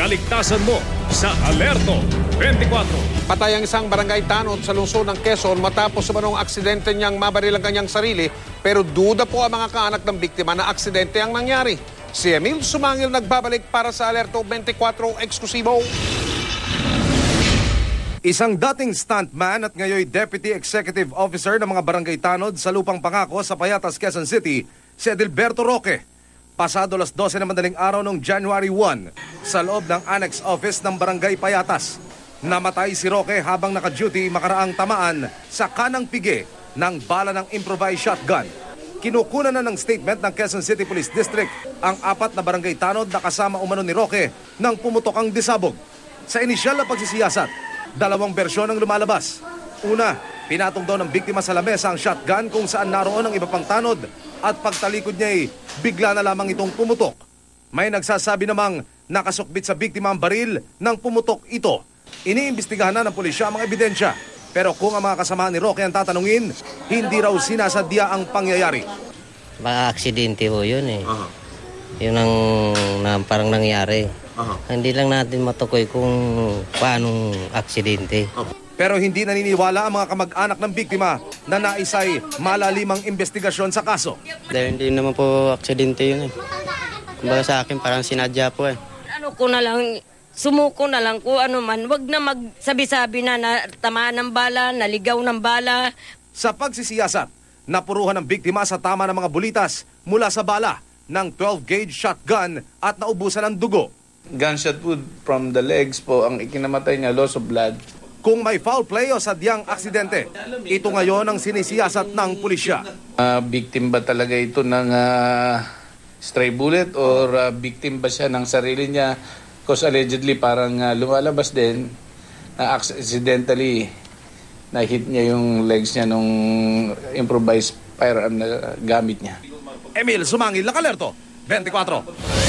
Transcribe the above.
kaligtasan mo sa Alerto 24. Patay ang isang barangay tanod sa lungsod ng Quezon matapos umanong aksidente niyang mabaril ang kanyang sarili, pero duda po ang mga kaanak ng biktima na aksidente ang nangyari. Si Emil Sumangil nagbabalik para sa Alerto 24 Eksklusibo. Isang dating stuntman at ngayon Deputy Executive Officer ng mga barangay tanod sa Lupang Pangako sa Payatas, Quezon City, si Edilberto Roque. Pasado alas 12 na madaling araw noong January 1 sa loob ng Annex Office ng Barangay Payatas. Namatay si Roque habang naka-duty makaraang tamaan sa kanang pigi ng bala ng improvised shotgun. Kinukunan na ng statement ng Quezon City Police District ang 4 na barangay tanod na kasama umano ni Roque nang pumutok ang disabog. Sa inisyal na pagsisiyasat, 2 bersyon ang lumalabas. Una, pinatong daw ng biktima sa lamesa ang shotgun kung saan naroon ang iba pang tanod at pagtalikod niya bigla na lamang itong pumutok. May nagsasabi namang nakasukbit sa biktima ang baril nang pumutok ito. Iniimbestigahan na ng pulisya ang mga ebidensya. Pero kung ang mga kasama ni Roque ang tatanungin, hindi raw sinasadya ang pangyayari. Baka aksidente ho yun eh. Yun ang parang nangyari. Hindi lang natin matukoy kung paanong aksidente. Pero hindi naniniwala ang mga kamag-anak ng biktima na naisay malalimang investigasyon sa kaso. Dahil hindi naman po aksidente yun eh. Kumbaga sa akin parang sinadya po eh. Sumuko na lang kung ano man. Wag na magsabi-sabi na tamaan ng bala, naligaw ng bala. Sa pagsisiyasat, napuruhan ng biktima sa tama ng mga bulitas mula sa bala ng 12-gauge shotgun at naubusan ng dugo. Gunshot wound from the legs po ang ikinamatay niya, loss of blood. Kung may foul play o sadyang aksidente, ito ngayon ang sinisiyasat ng pulisya. Victim ba talaga ito ng stray bullet or victim ba siya ng sarili niya? Because allegedly parang lumalabas din na accidentally na-hit niya yung legs niya nung improvised firearm na gamit niya. Emil Sumangil, Alerto 24.